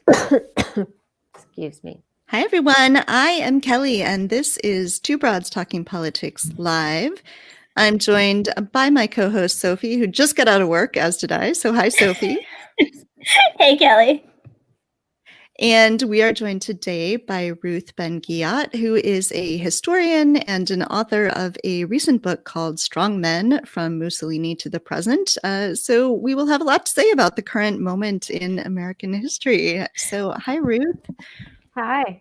Excuse me. Hi, everyone. I am Kelly, and this is Two Broads Talking Politics Live. I'm joined by my co-host, Sophie, who just got out of work, as did I. So hi, Sophie. Hey, Kelly. And we are joined today by Ruth Ben-Ghiat, who is a historian and an author of a recent book called Strongmen, From Mussolini to the Present. So we will have a lot to say about the current moment in American history. So hi, Ruth. Hi.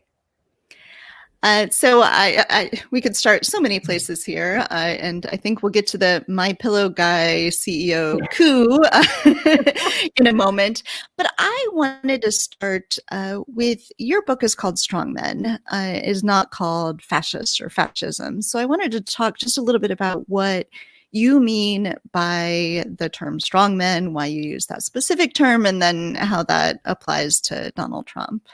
So we could start so many places here, and I think we'll get to the My Pillow Guy CEO coup in a moment. But I wanted to start with your book is called Strongmen, is not called Fascist or Fascism. So I wanted to talk just a little bit about what you mean by the term strongmen, why you use that specific term, and then how that applies to Donald Trump.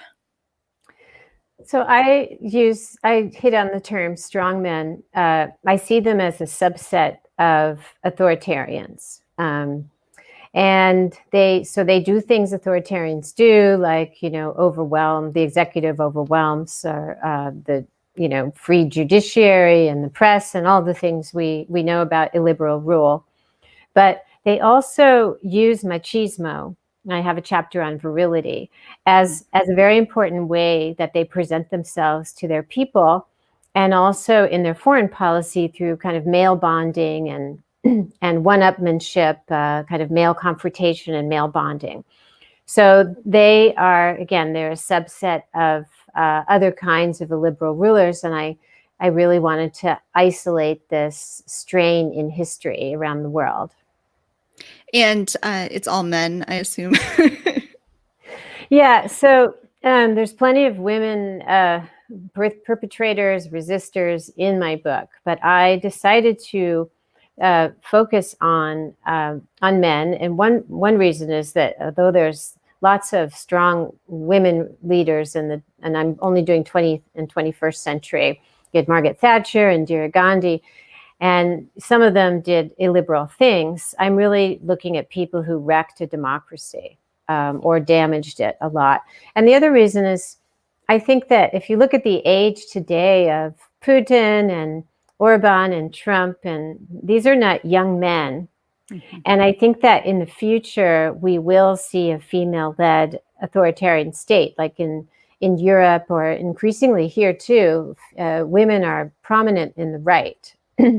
So I hit on the term strongmen. I see them as a subset of authoritarians. And they do things authoritarians do, like, overwhelm, the executive overwhelms the, free judiciary and the press and all the things we know about illiberal rule. But they also use machismo. I have a chapter on virility as a very important way that they present themselves to their people, and also in their foreign policy through kind of male bonding and one-upmanship, kind of male confrontation and male bonding. So they are, again, they're a subset of other kinds of illiberal rulers, and I really wanted to isolate this strain in history around the world. And it's all men, I assume. Yeah, so there's plenty of women perpetrators, resistors in my book, but I decided to focus on men. And one reason is that although there's lots of strong women leaders and I'm only doing 20th and 21st century, you had Margaret Thatcher and Indira Gandhi, and some of them did illiberal things. I'm really looking at people who wrecked a democracy or damaged it a lot. And the other reason is, I think that if you look at the age today of Putin and Orban and Trump, and these are not young men. Mm-hmm. And I think that in the future, we will see a female-led authoritarian state, like in Europe, or increasingly here too. Women are prominent in the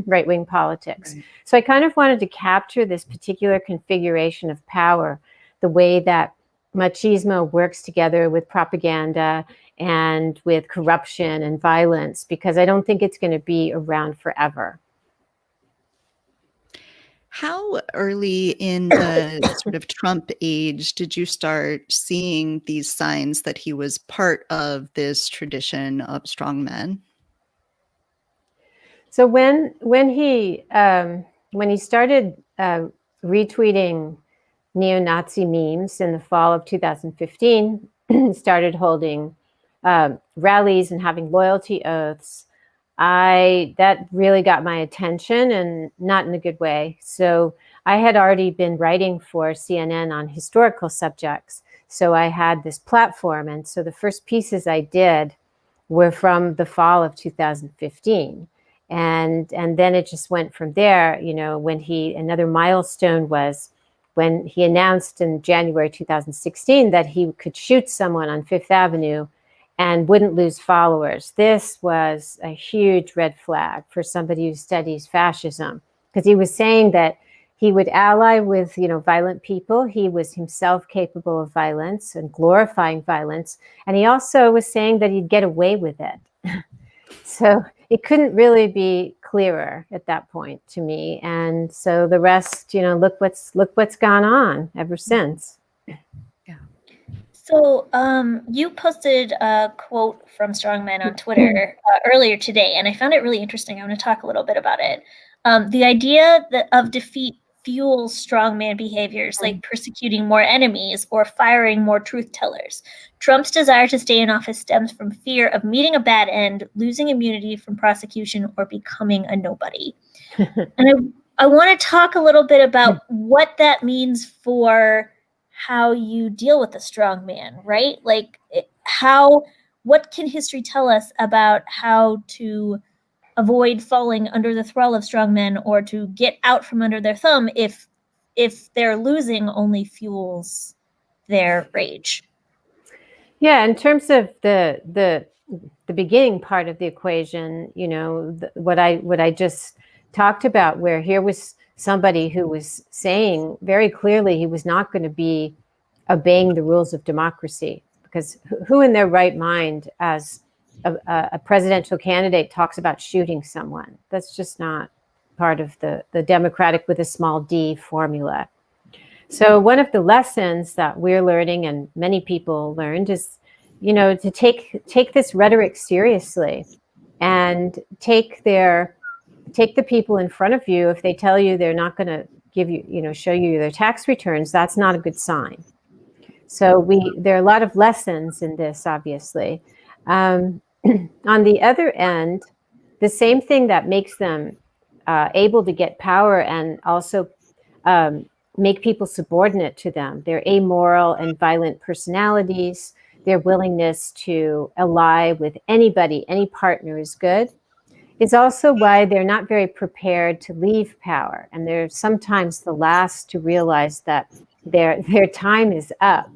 right-wing politics. Right. So I kind of wanted to capture this particular configuration of power, the way that machismo works together with propaganda and with corruption and violence, because I don't think it's going to be around forever. How early in the sort of Trump age did you start seeing these signs that he was part of this tradition of strongmen? So when he started retweeting neo-Nazi memes in the fall of 2015, started holding rallies and having loyalty oaths, that really got my attention, and not in a good way. So I had already been writing for CNN on historical subjects. So I had this platform. And so the first pieces I did were from the fall of 2015. And then it just went from there. When another milestone was when he announced in January 2016 that he could shoot someone on Fifth Avenue and wouldn't lose followers. This was a huge red flag for somebody who studies fascism, because he was saying that he would ally with, violent people. He was himself capable of violence and glorifying violence. And he also was saying that he'd get away with it. So it couldn't really be clearer at that point to me. And so the rest, look what's gone on ever since. So you posted a quote from Strongmen on Twitter earlier today, and I found it really interesting. I want to talk a little bit about it. The idea of defeat fuels strongman behaviors like persecuting more enemies or firing more truth tellers. Trump's desire to stay in office stems from fear of meeting a bad end, losing immunity from prosecution, or becoming a nobody. And I want to talk a little bit about what that means for how you deal with a strong man, right? Like what can history tell us about how to avoid falling under the thrall of strong men, or to get out from under their thumb if their losing only fuels their rage? Yeah, in terms of the beginning part of the equation, you know, what I just talked about, where here was somebody who was saying very clearly he was not going to be obeying the rules of democracy, because who in their right mind, as a presidential candidate, talks about shooting someone? That's just not part of the democratic with a small d formula. So one of the lessons that we're learning, and many people learned, is, you know, to take this rhetoric seriously, and take the people in front of you. If they tell you they're not going to give you, you know, show you their tax returns, that's not a good sign. So there are a lot of lessons in this, obviously. On the other end, the same thing that makes them able to get power and also make people subordinate to them, their amoral and violent personalities, their willingness to ally with anybody, any partner is good, is also why they're not very prepared to leave power. And they're sometimes the last to realize that their time is up.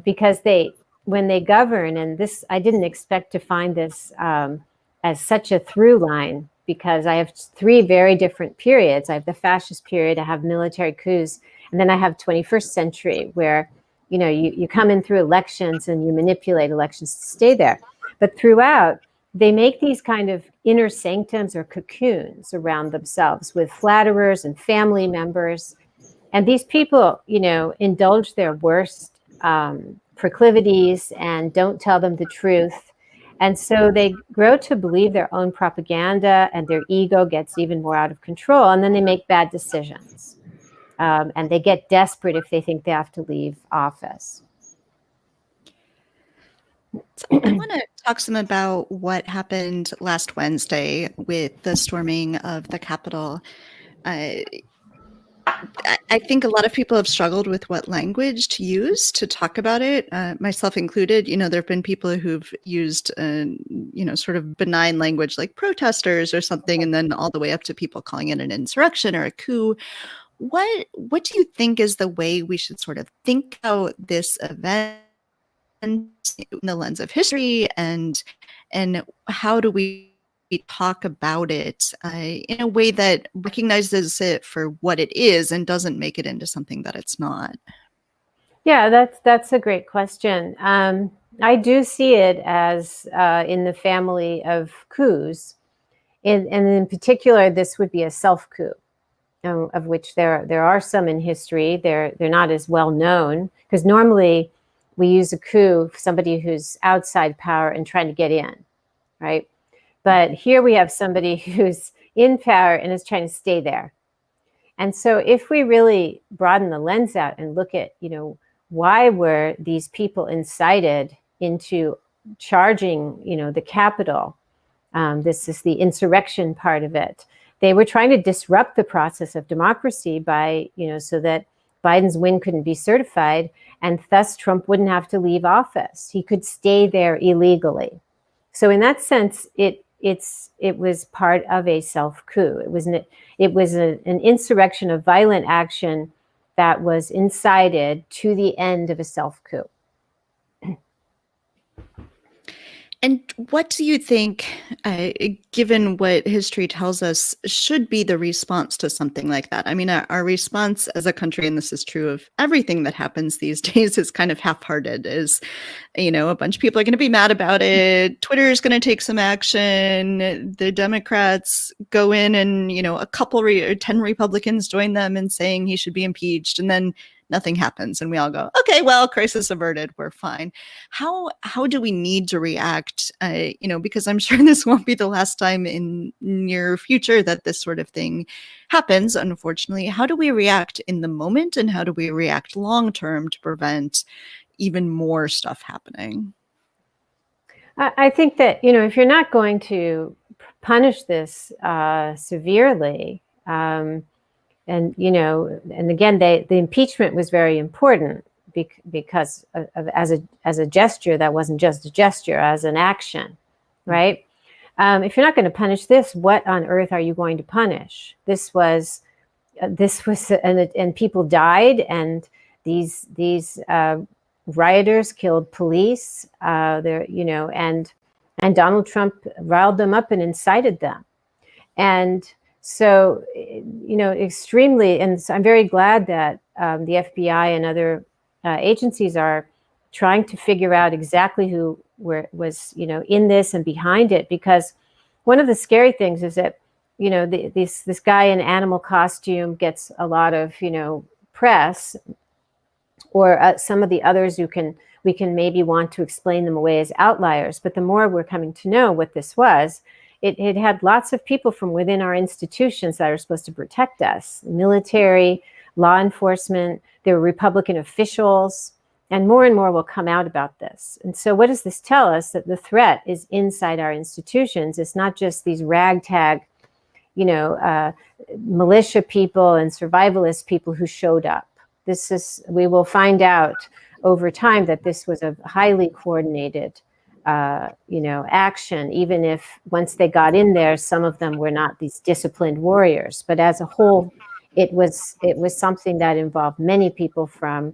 Because when they govern, and this, I didn't expect to find this as such a through line, because I have three very different periods. I have the fascist period, I have military coups, and then I have 21st century, where, you know, you come in through elections and you manipulate elections to stay there. But throughout, they make these kind of inner sanctums or cocoons around themselves with flatterers and family members. And these people, you know, indulge their worst proclivities and don't tell them the truth. And so they grow to believe their own propaganda, and their ego gets even more out of control. And then they make bad decisions. And they get desperate if they think they have to leave office. So I want to talk some about what happened last Wednesday with the storming of the Capitol. I think a lot of people have struggled with what language to use to talk about it, myself included. You know, there have been people who've used, you know, sort of benign language like protesters or something, and then all the way up to people calling it an insurrection or a coup. What do you think is the way we should sort of think about this event in the lens of history, and how do we talk about it in a way that recognizes it for what it is and doesn't make it into something that it's not? Yeah, that's a great question. I do see it as in the family of coups, and in particular, this would be a self coup, of which there are some in history. They're not as well known, because normally we use a coup for somebody who's outside power and trying to get in, right? But here we have somebody who's in power and is trying to stay there. And so if we really broaden the lens out and look at, you know, why were these people incited into charging, you know, the Capitol? This is the insurrection part of it. They were trying to disrupt the process of democracy by, you know, so that Biden's win couldn't be certified, and thus Trump wouldn't have to leave office. He could stay there illegally. So in that sense, it was part of a self coup. It was an insurrection of violent action that was incited to the end of a self coup. And what do you think, given what history tells us, should be the response to something like that? I mean, our response as a country, and this is true of everything that happens these days, is kind of half-hearted. Is, you know, a bunch of people are going to be mad about it. Twitter is going to take some action. The Democrats go in and, you know, a couple or 10 Republicans join them in saying he should be impeached. And then nothing happens, and we all go, okay, well, crisis averted, we're fine. How do we need to react? You know, because I'm sure this won't be the last time in near future that this sort of thing happens, unfortunately. How do we react in the moment, and how do we react long term to prevent even more stuff happening? I think that, you know, if you're not going to punish this severely, and again, the impeachment was very important because as a gesture that wasn't just a gesture, as an action, right? If you're not going to punish this, what on earth are you going to punish? This was, and people died, and these rioters killed police. And Donald Trump riled them up and incited them, and so extremely. And so I'm very glad that the FBI and other agencies are trying to figure out exactly who was in this and behind it, because one of the scary things is that this guy in animal costume gets a lot of press, or some of the others we can maybe want to explain them away as outliers. But the more we're coming to know what this was, it had lots of people from within our institutions that are supposed to protect us: military, law enforcement. There were Republican officials, and more will come out about this. And so what does this tell us? That the threat is inside our institutions. It's not just these ragtag, militia people and survivalist people who showed up. We will find out over time that this was a highly coordinated, action, even if once they got in there, some of them were not these disciplined warriors. But as a whole, it was something that involved many people from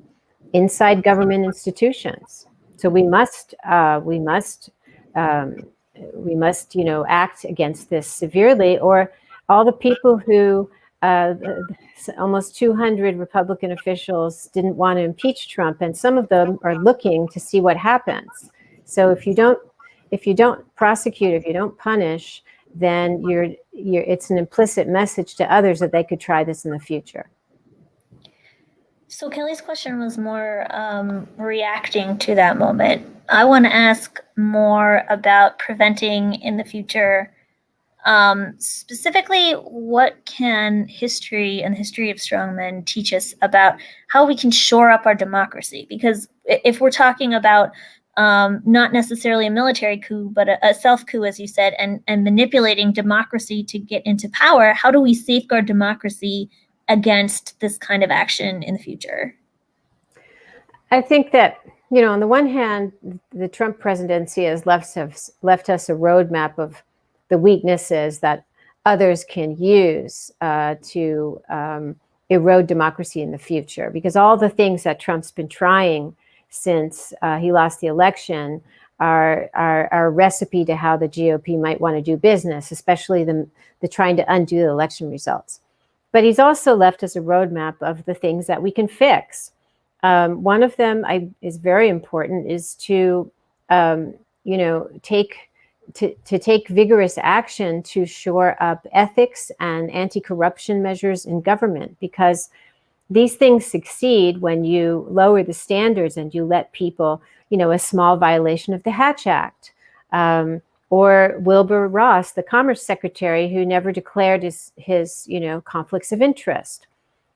inside government institutions. So we must act against this severely, or all the people who almost 200 Republican officials didn't want to impeach Trump, and some of them are looking to see what happens. So if you don't prosecute, if you don't punish, then it's an implicit message to others that they could try this in the future. So Kelly's question was more reacting to that moment. I want to ask more about preventing in the future. Specifically, what can history and the history of strongmen teach us about how we can shore up our democracy? Because if we're talking about not necessarily a military coup, but a self-coup, as you said, and manipulating democracy to get into power, how do we safeguard democracy against this kind of action in the future? I think that, on the one hand, the Trump presidency has left us a roadmap of the weaknesses that others can use to erode democracy in the future. Because all the things that Trump's been trying since he lost the election are a recipe to how the GOP might want to do business, especially the trying to undo the election results. But he's also left us a roadmap of the things that we can fix. One of them is very important, is to take vigorous action to shore up ethics and anti-corruption measures in government, because these things succeed when you lower the standards and you let people, a small violation of the Hatch Act. Or Wilbur Ross, the Commerce Secretary, who never declared his conflicts of interest.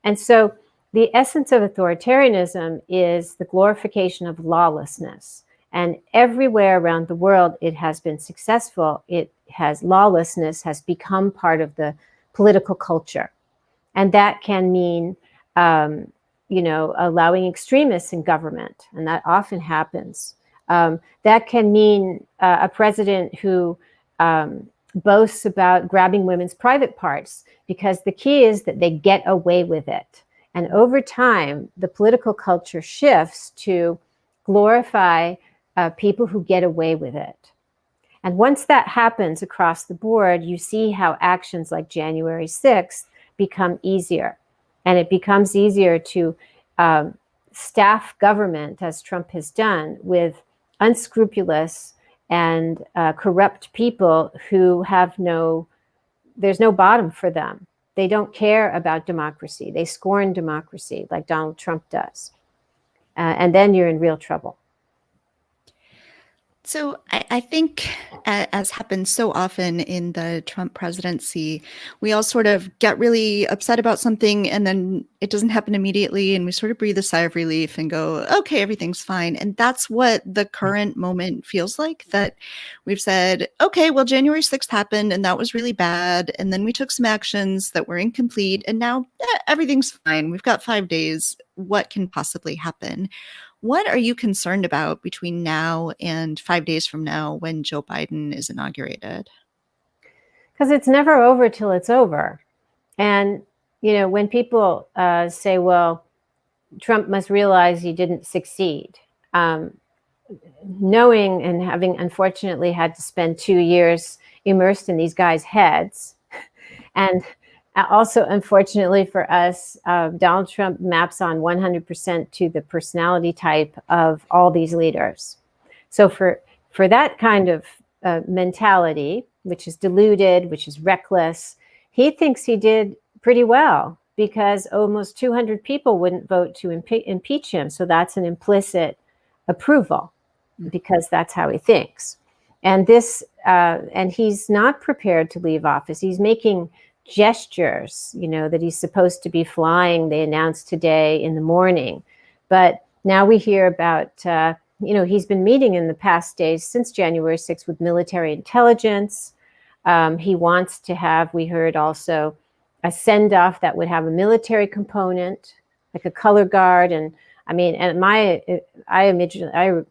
And so the essence of authoritarianism is the glorification of lawlessness. And everywhere around the world, it has been successful. Lawlessness has become part of the political culture. And that can mean, allowing extremists in government. And that often happens. That can mean a president who boasts about grabbing women's private parts, because the key is that they get away with it. And over time, the political culture shifts to glorify people who get away with it. And once that happens across the board, you see how actions like January 6th become easier. And it becomes easier to staff government, as Trump has done, with unscrupulous and corrupt people who there's no bottom for them. They don't care about democracy. They scorn democracy like Donald Trump does. And then you're in real trouble. So I think, as happens so often in the Trump presidency, we all sort of get really upset about something and then it doesn't happen immediately. And we sort of breathe a sigh of relief and go, okay, everything's fine. And that's what the current moment feels like, that we've said, okay, well, January 6th happened and that was really bad. And then we took some actions that were incomplete. And now everything's fine. We've got 5 days. What can possibly happen? What are you concerned about between now and 5 days from now when Joe Biden is inaugurated? Because it's never over till it's over. And, when people say, well, Trump must realize he didn't succeed, knowing and having unfortunately had to spend 2 years immersed in these guys' heads, and also, unfortunately for us, Donald Trump maps on 100% to the personality type of all these leaders. So for that kind of mentality, which is deluded, which is reckless, he thinks he did pretty well because almost 200 people wouldn't vote to impeach him. So that's an implicit approval because that's how he thinks. And and he's not prepared to leave office. He's making gestures, that he's supposed to be flying. They announced today in the morning. But now we hear about, he's been meeting in the past days since January 6th with military intelligence. He wants to have, we heard also, a send-off that would have a military component, like a color guard. And I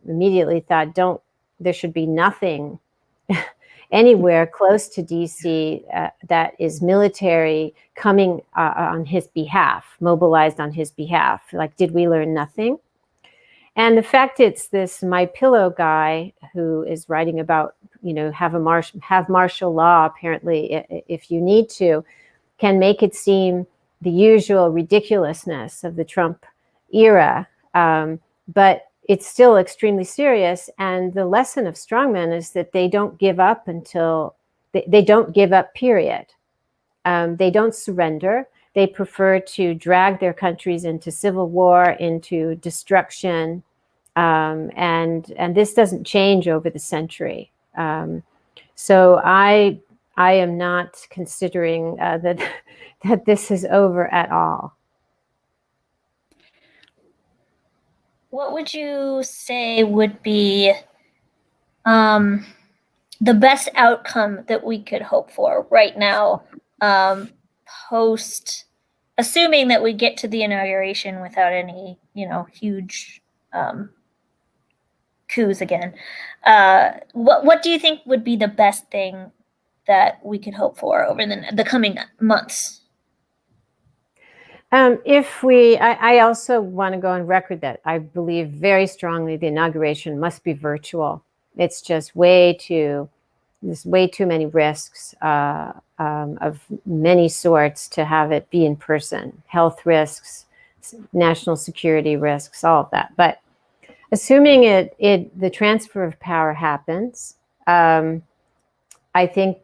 immediately thought, there should be nothing anywhere close to DC that is military coming on his behalf, mobilized on his behalf. Like, did we learn nothing? And the fact it's this My Pillow guy who is writing about, have martial law, apparently, if you need to, can make it seem the usual ridiculousness of the Trump era. But it's still extremely serious. And the lesson of strongmen is that they don't give up until they don't give up, period. They don't surrender. They prefer to drag their countries into civil war, into destruction. And this doesn't change over the century. So I am not considering that this is over at all. What would you say would be the best outcome that we could hope for right now, assuming that we get to the inauguration without any, huge coups again? What do you think would be the best thing that we could hope for over the coming months? I also want to go on record that I believe very strongly the inauguration must be virtual. It's just there's way too many risks of many sorts to have it be in person. Health risks, national security risks, all of that. But assuming the transfer of power happens, I think,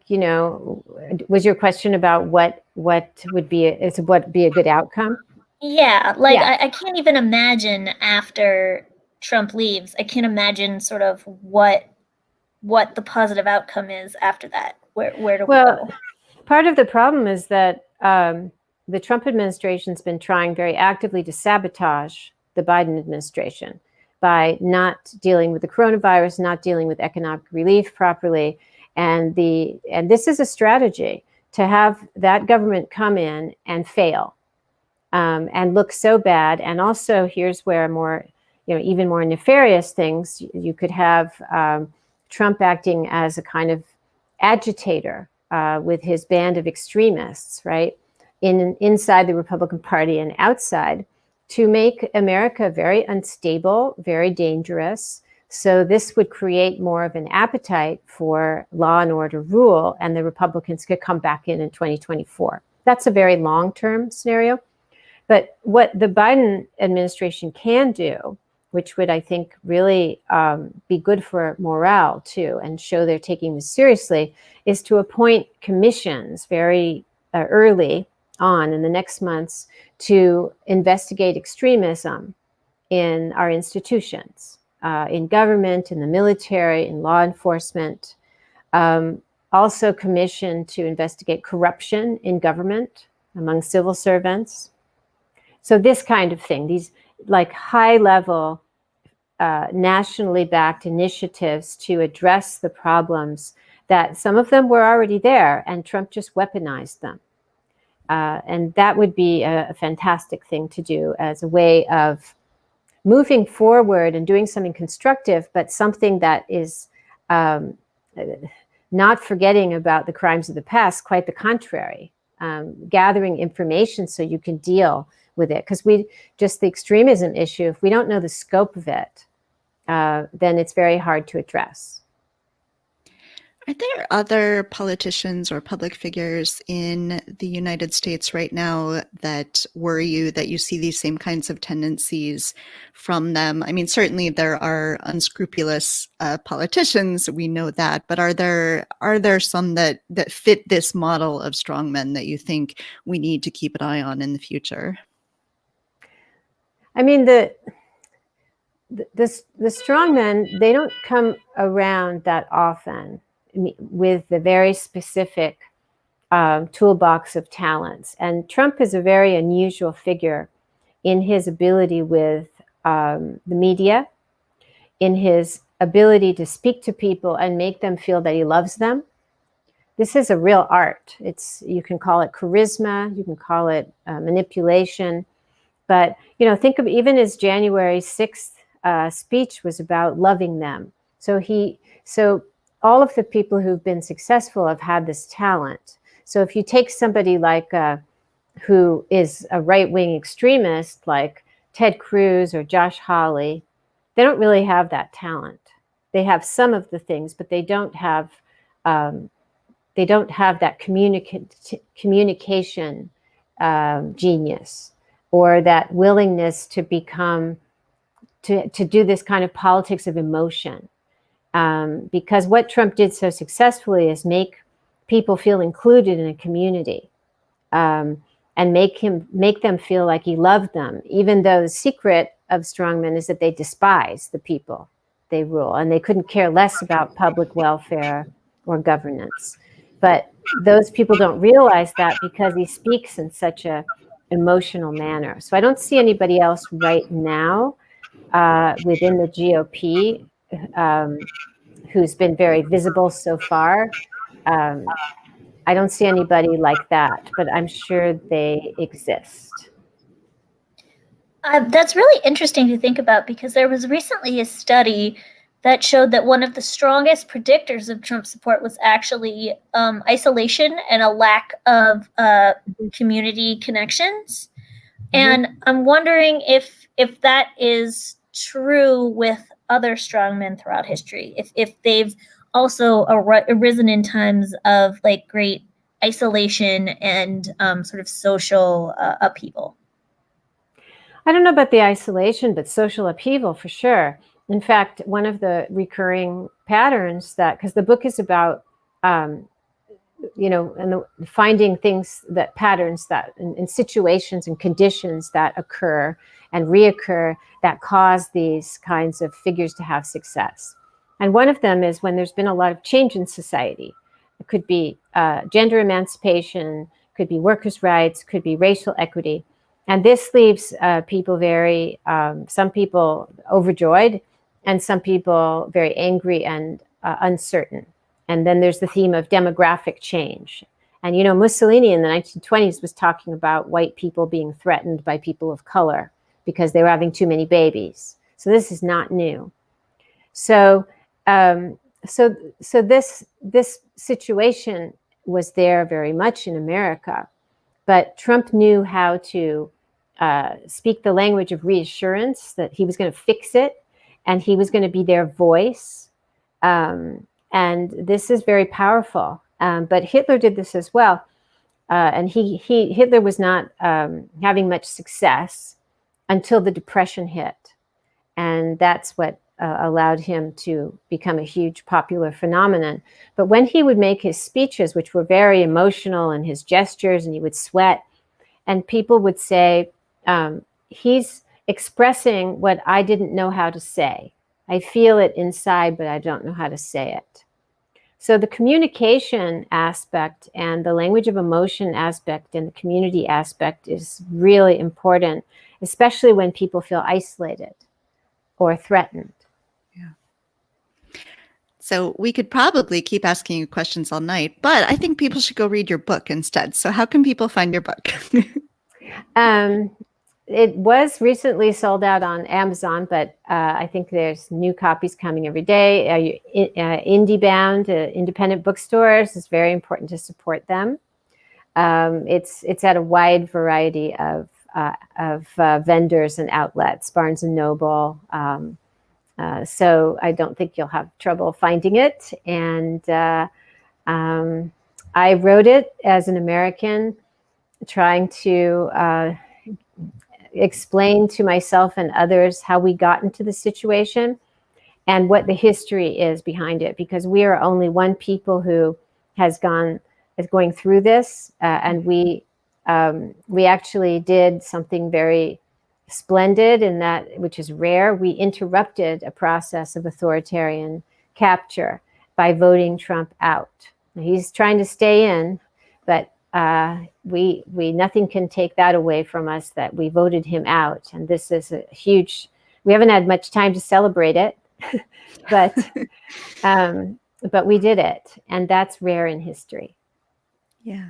was your question about what would be a good outcome? Yeah, I can't even imagine after Trump leaves. I can't imagine sort of what the positive outcome is after that. Where do we go? Part of the problem is that the Trump administration's been trying very actively to sabotage the Biden administration by not dealing with the coronavirus, not dealing with economic relief properly. And this is a strategy to have that government come in and fail and look so bad. And also, here's where even more nefarious things, you could have Trump acting as a kind of agitator with his band of extremists, right, inside the Republican Party and outside, to make America very unstable, very dangerous. So this would create more of an appetite for law and order rule, and the Republicans could come back in 2024. That's a very long-term scenario. But what the Biden administration can do, which would, I think, really be good for morale too, and show they're taking this seriously, is to appoint commissions very early on in the next months to investigate extremism in our institutions. in government, in the military, in law enforcement, also commissioned to investigate corruption in government among civil servants. So this kind of thing, these like high-level, nationally backed initiatives to address the problems that some of them were already there, and Trump just weaponized them. And that would be a fantastic thing to do as a way of moving forward and doing something constructive, but something that is not forgetting about the crimes of the past, quite the contrary, gathering information so you can deal with it. Because just the extremism issue, if we don't know the scope of it, then it's very hard to address. Are there other politicians or public figures in the United States right now that worry you, that you see these same kinds of tendencies from them? I mean, certainly there are unscrupulous politicians, we know that, but are there some that fit this model of strongmen that you think we need to keep an eye on in the future? I mean, the strongmen, they don't come around that often with the very specific toolbox of talents. And Trump is a very unusual figure in his ability with the media, in his ability to speak to people and make them feel that he loves them. This is a real art. You can call it charisma, you can call it manipulation. But, think of even his January 6th speech was about loving them. So all of the people who've been successful have had this talent. So if you take somebody like who is a right-wing extremist like Ted Cruz or Josh Hawley, they don't really have that talent. They have some of the things, but they don't have that communication genius, or that willingness to do this kind of politics of emotion. Because what Trump did so successfully is make people feel included in a community, and make them feel like he loved them, even though the secret of strongmen is that they despise the people they rule, and they couldn't care less about public welfare or governance. But those people don't realize that because he speaks in such a emotional manner. So I don't see anybody else right now within the GOP who's been very visible so far. I don't see anybody like that, but I'm sure they exist. That's really interesting to think about, because there was recently a study that showed that one of the strongest predictors of Trump support was actually isolation and a lack of community connections. And I'm wondering if that is true with other strongmen throughout history, if they've also arisen in times of like great isolation and sort of social upheaval. I don't know about the isolation, but social upheaval for sure. In fact, one of the recurring patterns because the book is about, and finding patterns that in situations and conditions that occur and reoccur that cause these kinds of figures to have success. And one of them is when there's been a lot of change in society. It could be gender emancipation, could be workers' rights, could be racial equity. And this leaves people some people overjoyed, and some people very angry and uncertain. And then there's the theme of demographic change. And, Mussolini in the 1920s was talking about white people being threatened by people of color because they were having too many babies. So this is not new. So this situation was there very much in America. But Trump knew how to speak the language of reassurance, that he was going to fix it and he was going to be their voice. And this is very powerful. But Hitler did this as well. And Hitler was not having much success until the Depression hit. And that's what allowed him to become a huge popular phenomenon. But when he would make his speeches, which were very emotional, and his gestures, and he would sweat, and people would say, he's expressing what I didn't know how to say. I feel it inside, but I don't know how to say it. So the communication aspect and the language of emotion aspect and the community aspect is really important, especially when people feel isolated or threatened. So we could probably keep asking you questions all night, but I think people should go read your book instead. So how can people find your book? It was recently sold out on Amazon, but I think there's new copies coming every day. Indie-bound, independent bookstores, it's very important to support them. It's at a wide variety of vendors and outlets, Barnes and Noble. So I don't think you'll have trouble finding it. And I wrote it as an American, trying to explain to myself and others how we got into the situation and what the history is behind it, because we are only one people who is going through this, and we actually did something very splendid in that, which is rare. We interrupted a process of authoritarian capture by voting Trump out. He's trying to stay in, but we nothing can take that away from us, that we voted him out. And this is a huge, we haven't had much time to celebrate it, but we did it, and that's rare in history. Yeah.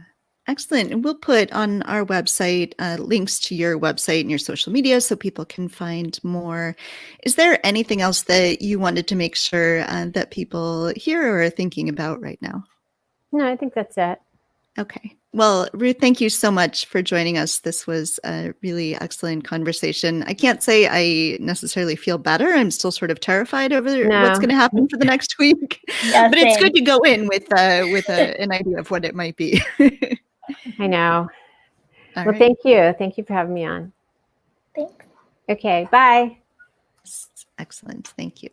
Excellent. And we'll put on our website links to your website and your social media so people can find more. Is there anything else that you wanted to make sure that people here are thinking about right now? No, I think that's it. Okay. Well, Ruth, thank you so much for joining us. This was a really excellent conversation. I can't say I necessarily feel better. I'm still sort of terrified over what's going to happen for the next week. Yeah, but it's good to go in with an idea of what it might be. I know. All well, right. Thank you. Thank you for having me on. Thanks. Okay, bye. Excellent. Thank you.